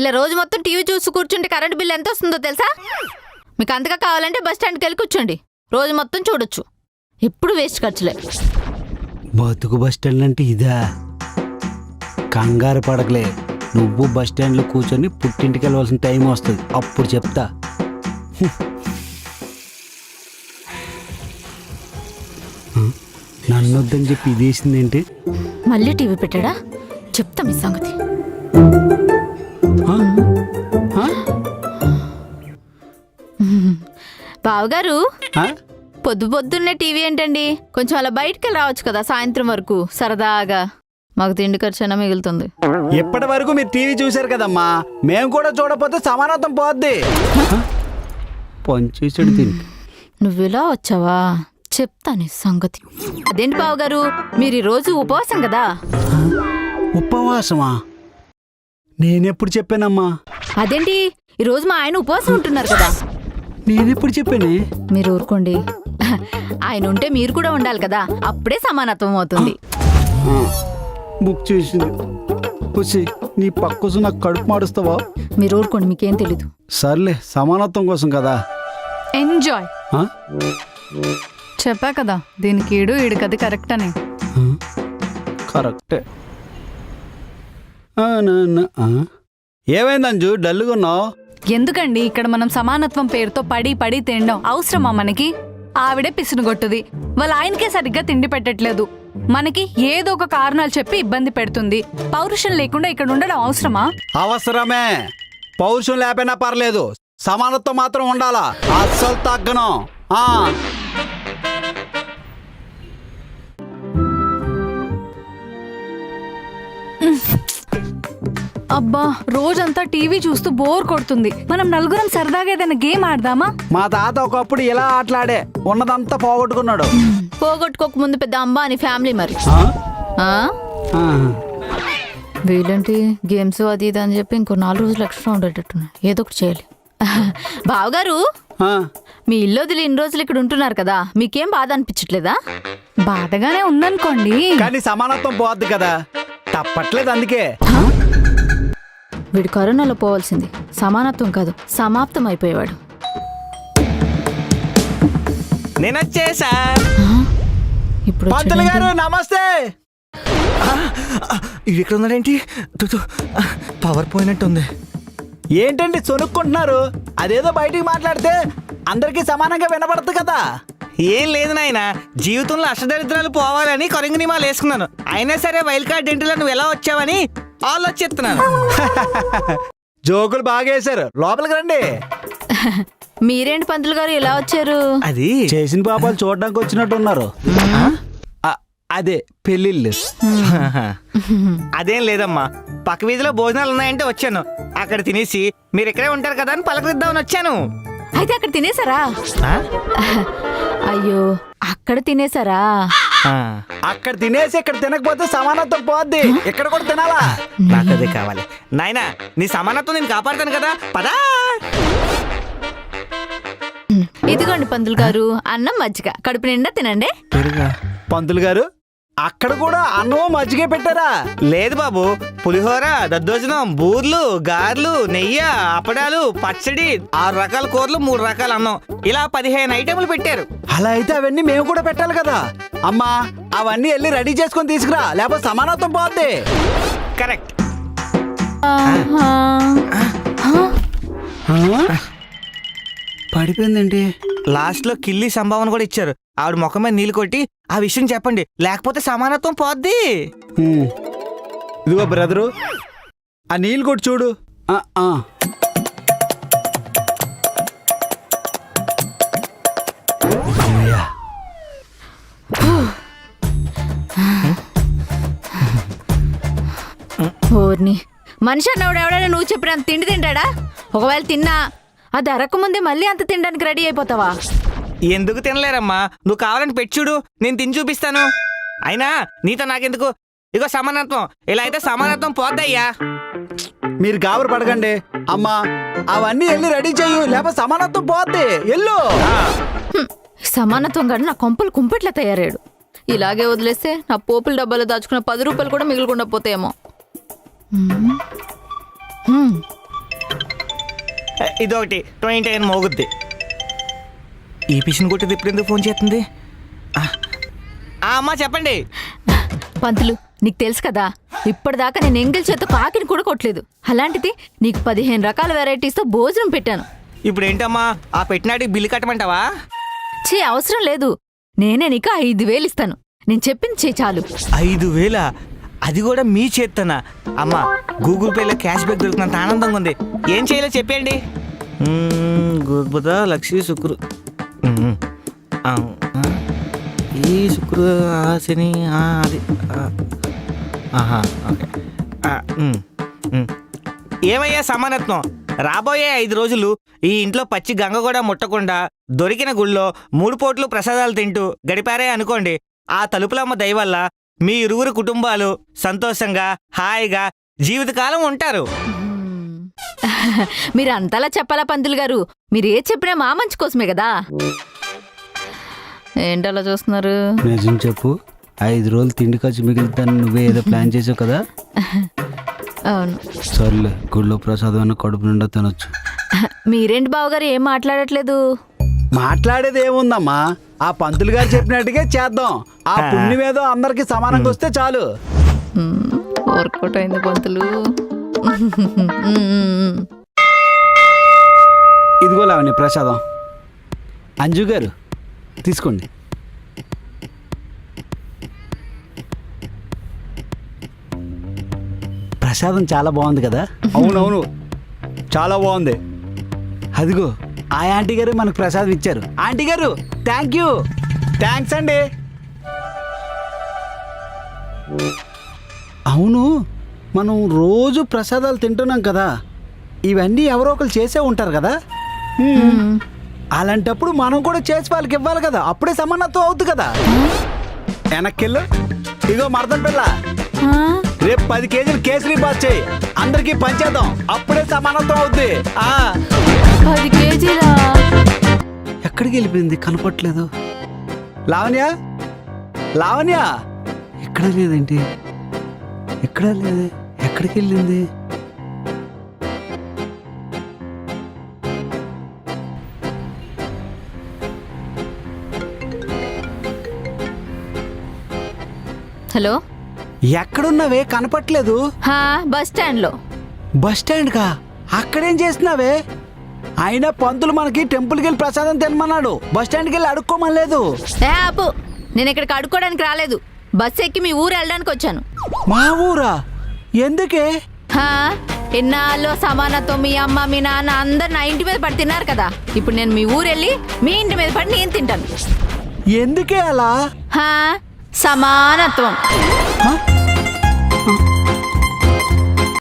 ఇలా రోజు మొత్తం టీవీ చూసి కూర్చుంటే కరెంట్ బిల్ ఎంత వస్తుందో తెలుసా? మీకు అంతగా కావాలంటే బస్ స్టాండ్కి వెళ్ళి కూర్చోండి, రోజు మొత్తం చూడొచ్చు. ఎప్పుడు వేస్ట్ ఖర్చులే. బతుకు బస్ స్టాండ్ అంటే ఇదా? కంగారు పడకలే, నువ్వు బస్ స్టాండ్లో కూర్చొని పుట్టింటికి వెళ్ళవలసిన టైం వస్తుంది, అప్పుడు చెప్తా. నన్ను వద్దని చెప్పి ఇదేసిందేంటి? మళ్ళీ టీవీ పెట్టాడా? చెప్తా మీ సంగతి. బావగారు, పొద్దు పొద్దున్నే టీవీ ఏంటండి? కొంచెం అలా బయటకు వెళ్ళి రావచ్చు కదా సాయంత్రం వరకు సరదాగా. మాకు తిండి ఖర్చైనా మిగులుతుంది. ఎప్పటి వరకు మీరు టీవీ చూశారు కదమ్మా, మేము కూడా చూడకపోతే సమానత్వం పోద్ది. పంచేసాడు తిండి. నువ్వు ఇలా వచ్చావా? చెప్తాను సంగతి. అదేంటి బావగారు, మీరు ఈరోజు ఉపవాసం కదా? ఉపవాసమా? నేనెప్పుడు చెప్పానమ్మా? అదేంటి ఈరోజు మా ఆయన ఉపవాసం ఉంటున్నారు కదా? నేనెప్పుడు చెప్పానే? మీరు ఊరుకోండి, ఆయన ఉంటే మీరు కూడా ఉండాలి కదా, అప్పుడే సమానత్వం అవుతుంది. బుక్ చేసింది. వచ్చి నీ పక్కోసం నాకు కడుపు మాడుస్తావా? మీరు ఊరుకోండి, మీకేం తెలీదు. సర్లే, సమానత్వం కోసం కదా. ఎంజాయ్. చెప్పా కదా, దీనికి ఈడు కది కరెక్ట్ అని. కరెక్టే. ఏమైంది అంజు, డల్లుగా ఉన్నావు? ఎందుకండి ఇక్కడ మనం సమానత్వం పేరుతో పడి పడి తినడం అవసరమా మనకి? ఆవిడే పిసునుగొట్టుది, వాళ్ళ ఆయనకే సరిగ్గా తిండి పెట్టట్లేదు, మనకి ఏదో ఒక కారణాలు చెప్పి ఇబ్బంది పెడుతుంది. పౌరుషం లేకుండా ఇక్కడ ఉండడం అవసరమా? అవసరమే. పౌరుషం లేకపోయినా పర్లేదు, సమానత్వం మాత్రం ఉండాలా, అస్సలు తగ్గను. అబ్బా, రోజంతా టీవీ చూస్తూ బోర్ కొడుతుంది. మనం నలుగురం సరదాగా ఏదైనా గేమ్ ఆడదామా? మా తాత ఒకప్పుడు ఇలా ఆటలాడే ఉన్నదంతా పోగొట్టుకున్నాడు. పోగొట్టుకోక ముందు పెద్ద అంబానీ ఫ్యామిలీ మరి. వీళ్ళంటి గేమ్స్ అది ఇది అని చెప్పి ఇంకో 4 రోజులు ఎక్స్ట్రా ఉండేటట్టున్నాయి. ఏదో ఒకటి చేయాలి. బావగారు, మీ ఇల్లు వదిలి ఇన్ని రోజులు ఇక్కడ ఉంటున్నారు కదా, మీకేం బాధ అనిపించట్లేదా? బాధగానే ఉందనుకోండి, కానీ సమానత్వం పోద్ది కదా, తప్పట్లేదు. అందుకే వీడు కరోనాలో పోవాల్సింది, సమానత్వం కాదు సమాప్తం అయిపోయేవాడు. నేనొచ్చేసా. ఇప్పుడు పంతులు గారు నమస్తే. ఇది ఇక్కడ ఉన్నాడేంటి? పవర్ పోయినట్టుంది. ఏంటండి సొనుక్కుంటున్నారు? అదేదో బయటికి మాట్లాడితే అందరికీ సమానంగా వినపడదు కదా. ఏం లేదు నాయన, జీవితంలో అష్టదరిద్రాలు పోవాలని కొరింగ నియమాలు వేసుకున్నాను. అయినా సరే వైల్డ్ కార్డ్ ఎంట్రీలో నువ్వు ఎలా వచ్చావని ఆలోచిస్తున్నాను. జోకులు బాగా వేశారు, లోపలికి రండి. మీరేంటి పంతులు గారు ఇలా వచ్చారు? అది చేసిన పాపాలు చూడడానికి వచ్చినట్టు ఉన్నారు. అదే పెళ్ళిళ్ళు. అదేం లేదమ్మా, పక్క వీధిలో భోజనాలు ఉన్నాయంటే వచ్చాను. అక్కడ తినేసి మీరు ఇక్కడే ఉంటారు కదా అని పలకరిద్దామని వచ్చాను. అయితే అక్కడ తినేసారా? అయ్యో, అక్కడ తినేసారా? అక్కడ తినేసి ఇక్కడ తినకపోతే సమానత్వం పోద్ది, ఇక్కడ కూడా తినాలా? నాకు అదే కావాలి నాయనా, నీ సమానత్వం నేను కాపాడుతాను కదా, పదా. ఇదిగోండి పంతులు గారు, అన్నం మజ్జిగ, కడుపు నిండా తినండి. పంతులు గారు, అక్కడ కూడా అన్నం మజ్జిగే పెట్టారా? లేదు బాబు, పులిహోర, దద్దోజనం, బూర్లు, గారెలు, నెయ్యి, అప్పడాలు, పచ్చడి, 6 రకాల కూరలు, 3 రకాల అన్నం, ఇలా 15 ఐటెంలు పెట్టారు. అలా అయితే అవన్నీ మేము కూడా పెట్టాలి కదా. అమ్మా, అవన్నీ వెళ్ళి రెడీ చేసుకొని తీసుకురా, లేకపోతే సమానత్వం పోద్ది. కరెక్ట్. పడిపోయిందండి. లాస్ట్ లో కిల్లి సంభావన కూడా ఇచ్చారు. ఆవిడ ముఖం మీద నీళ్ళు కొట్టి ఆ విషయం చెప్పండి, లేకపోతే సమానత్వం పోద్ది. ఇదిగో బ్రదరు, ఆ నీళ్ళు కొట్టి చూడు. ఓర్ని మనిషి అన్నవాడు ఎవడైనా నువ్వు చెప్పినంత తిండి తింటాడా? ఒకవేళ తిన్నా అది అరకముందే మళ్ళీ అంత తినడానికి రెడీ అయిపోతావా? ఎందుకు తినలేరమ్మా, నువ్వు కావాలని పెట్టి చూడు, నేను తిని చూపిస్తాను. అయినా నీతో నాకెందుకు, ఇగో సమానత్వం, ఇలా అయితే సమానత్వం పోద్దయ్యా. మీరు గాబరు పడకండి అమ్మా, అవన్నీ వెళ్ళి రెడీ చెయ్యు, లేకపోతే సమానత్వం పోద్ది. ఎల్లు. సమానత్వం కాదు, నా కొంపలు కుంపెట్లా తయారాడు. ఇలాగే వదిలేస్తే నా పోపుల డబ్బాలో దాచుకున్న 10 రూపాయలు కూడా మిగిలకుండా పోతాయేమో. ఇదొకటి 29 మోగుద్ది. ఈ పిషన్ కొట్టేది ఇప్పుడు ఎందుకు ఫోన్ చేస్తుంది? అమ్మా చెప్పండి. పంతులు నీకు తెలుసు కదా, ఇప్పటిదాకా నేను ఎంగిల్ చేత కాకిని కూడా కొట్టలేదు. అలాంటిది నీకు 15 రకాల వెరైటీస్తో భోజనం పెట్టాను. ఇప్పుడు ఏంటమ్మా ఆ పెట్టినాటికి బిల్లు కట్టమంటావా? అవసరం లేదు, నేనే నీకు 5,000 ఇస్తాను. నేను చెప్పింది చాలు. 5,000? అది కూడా మీ చేత్తనా? అమ్మా గూగుల్ పేలో క్యాష్ బ్యాక్ దొరుకుతున్నంత ఆనందంగా ఉంది. ఏం చేయాలో చెప్పండి. బుధ లక్ష్మి శుక్రు, ఈ శుక్రు శని అది ఓకే. ఏమయ్యా సమానత్వం, రాబోయే 5 రోజులు ఈ ఇంట్లో పచ్చి గంగ కూడా ముట్టకుండా దొరికిన గుళ్ళో 3 పూట్లు ప్రసాదాలు తింటూ గడిపారే అనుకోండి. ఆ తలుపులమ్మ దయ వల్ల మీ ఇరువురు కుటుంబాలు సంతోషంగా హాయిగా జీవితకాలం ఉంటారు. మీరు అంతలా చెప్పాలా పంతులు గారు? మీరు ఏ చెప్పినా మా మంచి కోసమే కదా. ఏంటలా చూస్తున్నారు? నిజం చెప్పు, 5 రోజులు తిండి ఖర్చు మిగులుతాను నువ్వే ఏదో ప్లాన్ చేసావు కదా. అవును. సర్లే, గుళ్ళో ప్రసాదం అన్న కడుపు నిండా తినొచ్చు. మీరేంటి బావగారు ఏం మాట్లాడట్లేదు? మాట్లాడేది ఏముందమ్మా, ఆ పంతులు గారు చెప్పినట్టుగా చేద్దాం. ఆ పుణ్యం ఏదో అందరికి సమానంగా వస్తే చాలు. వర్కౌట్ అయింది పంతులు. ఇదిగో లావణ్య ప్రసాదం. అంజు గారు తీసుకోండి. ప్రసాదం చాలా బాగుంది కదా. అవునవును, చాలా బాగుంది. అదిగో ఆ ఆంటీ గారు మనకు ప్రసాదం ఇచ్చారు. ఆంటీ గారు థ్యాంక్ యూ. థ్యాంక్స్ అండి. అవును, మనం రోజు ప్రసాదాలు తింటున్నాం కదా, ఇవన్నీ ఎవరో ఒకరు చేసే ఉంటారు కదా. అలాంటప్పుడు మనం కూడా చేసి వాళ్ళకి ఇవ్వాలి కదా, అప్పుడే సమానత్వం అవుతుంది కదా. వెనక్కిళ్ళు. ఇగో మర్దం పిల్ల, రేపు 10 కేజీలు కేసరి బాత్ చేయి, అందరికి పంచేద్దాం, అప్పుడే సమానత్వం అవుద్ది. 10 కేజీలా? ఎక్కడికి వెళ్ళిపోయింది, కనపట్లేదు. లావణ్య, లావణ్య ఎక్కడ లేదేంటి? ఎక్కడ లేదు, ఎక్కడికి వెళ్ళింది? హలో, ఎక్కడున్నావే, కనపట్లేదు. బస్ స్టాండ్లో. బస్ స్టాండ్ కా? అక్కడేం చేస్తున్నావే? అయినా పంతులు మనకి టెంపుల్కి వెళ్ళి ప్రసాదం తినమన్నాడు, బస్ స్టాండ్కి వెళ్ళి అడుక్కోమనలేదు. ఆపు, నేను ఇక్కడికి అడుక్కోవడానికి రాలేదు, బస్ ఎక్కి మీ ఊరు వెళ్ళడానికి వచ్చాను. మా ఊరా? ఎందుకే? ఎన్నాళ్ళు సమానత్వం మీ అమ్మ మీ నాన్న అందరు నా ఇంటి మీద పడి తిన్నారు కదా, ఇప్పుడు నేను మీ ఊరు వెళ్ళి మీ ఇంటి మీద పడి నేను తింటాను. ఎందుకే అలా? సమానత్వం.